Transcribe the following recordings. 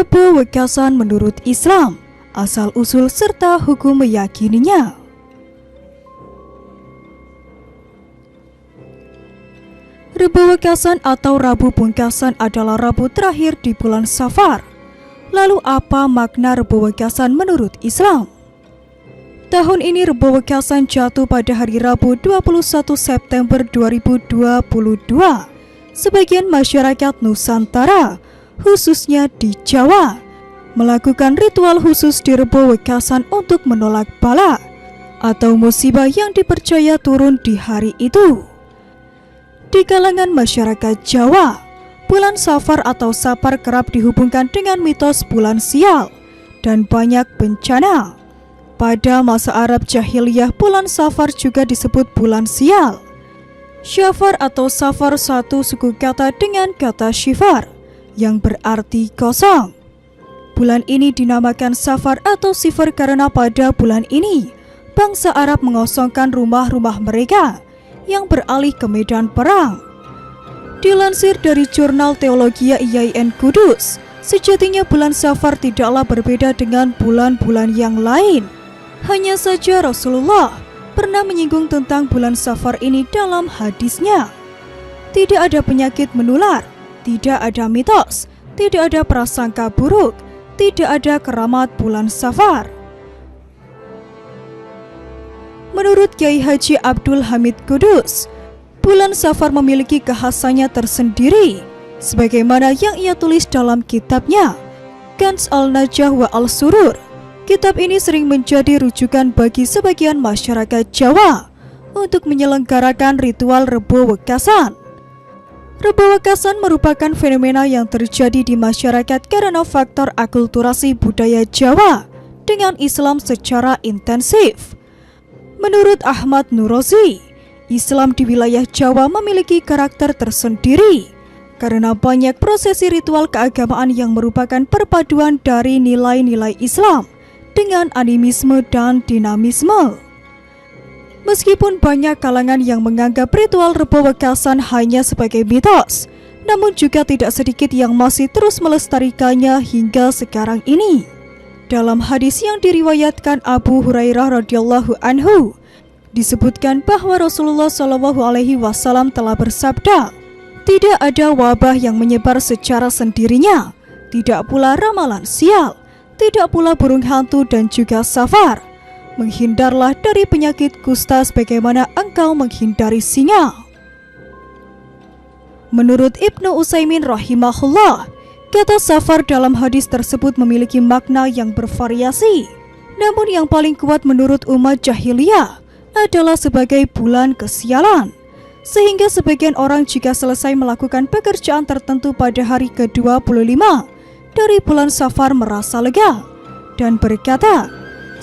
Rebo Wekasan menurut Islam, asal-usul serta hukum meyakininya. Rebo Wekasan atau Rabu Pungkasan adalah Rabu terakhir di bulan Safar. Lalu apa makna Rebo Wekasan menurut Islam? Tahun ini Rebo Wekasan jatuh pada hari Rabu 21 September 2022. Sebagian masyarakat Nusantara, khususnya di Jawa, melakukan ritual khusus di Rebo Wekasan untuk menolak bala atau musibah yang dipercaya turun di hari itu. Di kalangan masyarakat Jawa, bulan Safar atau Sapar kerap dihubungkan dengan mitos bulan sial dan banyak bencana. Pada masa Arab Jahiliyah, bulan Safar juga disebut bulan sial. Syafar atau Safar satu suku kata dengan kata syifar, yang berarti kosong. Bulan ini dinamakan Safar atau Sifar karena pada bulan ini bangsa Arab mengosongkan rumah-rumah mereka yang beralih ke medan perang. Dilansir dari jurnal Teologia IAIN Kudus, sejatinya bulan Safar tidaklah berbeda dengan bulan-bulan yang lain. Hanya saja Rasulullah pernah menyinggung tentang bulan Safar ini dalam hadisnya. Tidak ada penyakit menular, tidak ada mitos, tidak ada prasangka buruk, tidak ada keramat bulan Safar. Menurut Kiai Haji Abdul Hamid Kudus, bulan Safar memiliki kekhasannya tersendiri, sebagaimana yang ia tulis dalam kitabnya, Kanz al-Najah wa al-Surur. Kitab ini sering menjadi rujukan bagi sebagian masyarakat Jawa untuk menyelenggarakan ritual Rebo Wekasan. Rebo Wekasan merupakan fenomena yang terjadi di masyarakat karena faktor akulturasi budaya Jawa dengan Islam secara intensif. Menurut Ahmad Nurozi, Islam di wilayah Jawa memiliki karakter tersendiri karena banyak prosesi ritual keagamaan yang merupakan perpaduan dari nilai-nilai Islam dengan animisme dan dinamisme. Meskipun banyak kalangan yang menganggap ritual Rebo Wekasan hanya sebagai mitos, namun juga tidak sedikit yang masih terus melestarikannya hingga sekarang ini. Dalam hadis yang diriwayatkan Abu Hurairah radhiyallahu anhu, disebutkan bahwa Rasulullah SAW telah bersabda, "Tidak ada wabah yang menyebar secara sendirinya, tidak pula ramalan sial, tidak pula burung hantu dan juga safar. Menghindarlah dari penyakit kusta sebagaimana engkau menghindari singa." Menurut Ibnu Utsaimin rahimahullah, kata safar dalam hadis tersebut memiliki makna yang bervariasi. Namun yang paling kuat menurut umat jahiliyah adalah sebagai bulan kesialan. Sehingga sebagian orang jika selesai melakukan pekerjaan tertentu pada hari ke-25 dari bulan Safar merasa lega dan berkata,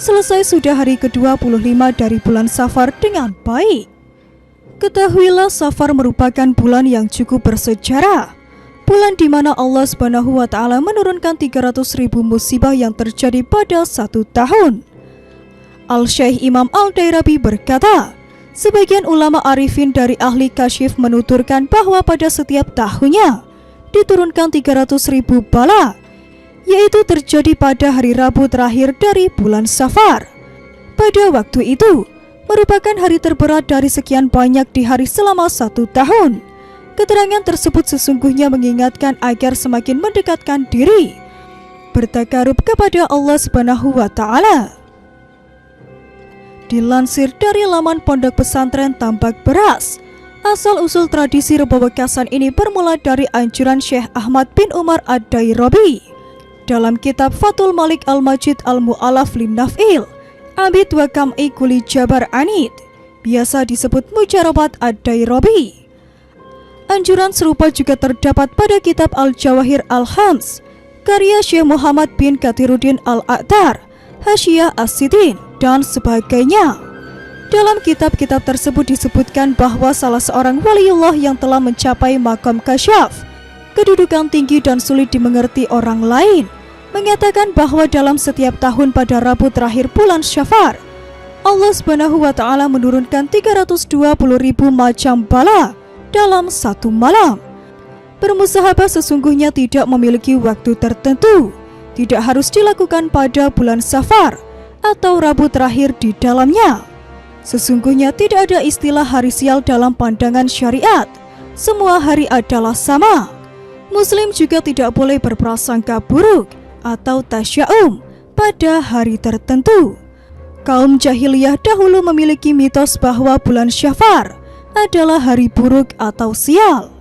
selesai sudah hari ke-25 dari bulan Safar dengan baik. Ketahuilah Safar merupakan bulan yang cukup bersejarah. Bulan di mana Allah Subhanahu wa Ta'ala menurunkan 300.000 musibah yang terjadi pada satu tahun. Al-Syeikh Imam Al-Dairabi berkata, sebagian ulama arifin dari ahli kasyif menuturkan bahwa pada setiap tahunnya diturunkan 300.000 bala, yaitu terjadi pada hari Rabu terakhir dari bulan Safar. Pada waktu itu, merupakan hari terberat dari sekian banyak di hari selama satu tahun. Keterangan tersebut sesungguhnya mengingatkan agar semakin mendekatkan diri, bertakarub kepada Allah Subhanahu wa Ta'ala. Dilansir dari laman Pondok Pesantren Tambak Beras, asal-usul tradisi Rebo Wekasan ini bermula dari anjuran Syekh Ahmad bin Umar Ad-Dairabi dalam kitab Fathul Malik Al-Majid Al-Mu'alaf Linnaf'il Abid wa Kam'i Kuli Jabar Anid, biasa disebut Mujarabat Ad-Dairabi. Anjuran serupa juga terdapat pada kitab Al-Jawahir Al-Hams karya Syekh Muhammad bin Kathirudin Al-A'tar, Hasyiyah As-Sidin, dan sebagainya. Dalam kitab-kitab tersebut disebutkan bahwa salah seorang waliullah yang telah mencapai makam kasyaf, kedudukan tinggi dan sulit dimengerti orang lain, mengatakan bahwa dalam setiap tahun pada Rabu terakhir bulan Syafar, Allah Subhanahu wa Ta'ala menurunkan 320.000 macam bala dalam satu malam. Bermusahabah sesungguhnya tidak memiliki waktu tertentu, tidak harus dilakukan pada bulan Safar atau Rabu terakhir di dalamnya. Sesungguhnya tidak ada istilah hari sial dalam pandangan syariat. Semua hari adalah sama. Muslim juga tidak boleh berprasangka buruk atau tasya'um pada hari tertentu. Kaum jahiliyah dahulu memiliki mitos bahwa bulan Syafar adalah hari buruk atau sial.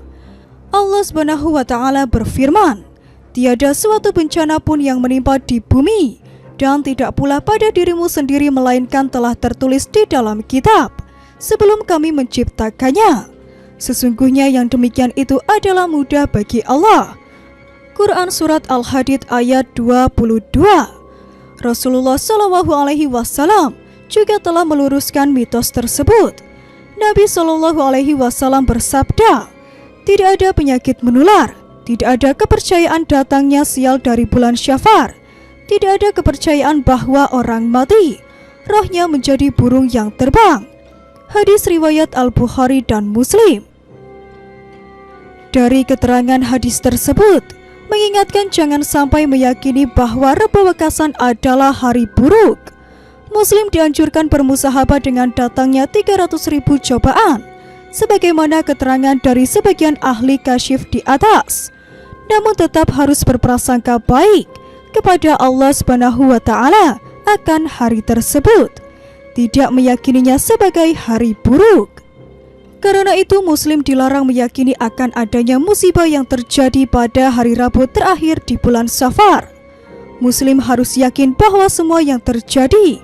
Allah Subhanahu wa Ta'ala berfirman, "Tiada suatu bencana pun yang menimpa di bumi, dan tidak pula pada dirimu sendiri, melainkan telah tertulis di dalam kitab sebelum kami menciptakannya. Sesungguhnya yang demikian itu adalah mudah bagi Allah." Quran Surat Al-Hadid ayat 22. Rasulullah SAW juga telah meluruskan mitos tersebut. Nabi SAW bersabda, "Tidak ada penyakit menular, tidak ada kepercayaan datangnya sial dari bulan Syafar, tidak ada kepercayaan bahwa orang mati rohnya menjadi burung yang terbang." Hadis riwayat Al-Bukhari dan Muslim. Dari keterangan hadis tersebut mengingatkan jangan sampai meyakini bahwa Rebo Wekasan adalah hari buruk. Muslim dianjurkan bermusahabah dengan datangnya 300.000 cobaan, sebagaimana keterangan dari sebagian ahli kasyif di atas. Namun tetap harus berprasangka baik kepada Allah Subhanahu wa Ta'ala akan hari tersebut, tidak meyakininya sebagai hari buruk. Karena itu Muslim dilarang meyakini akan adanya musibah yang terjadi pada hari Rabu terakhir di bulan Safar. Muslim harus yakin bahwa semua yang terjadi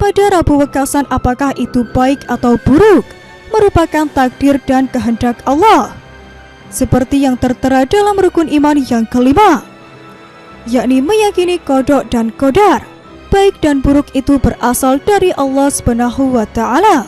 pada Rabu Wekasan, apakah itu baik atau buruk, merupakan takdir dan kehendak Allah, seperti yang tertera dalam rukun iman yang kelima, yakni meyakini qada dan qadar, baik dan buruk itu berasal dari Allah Subhanahu wa Ta'ala.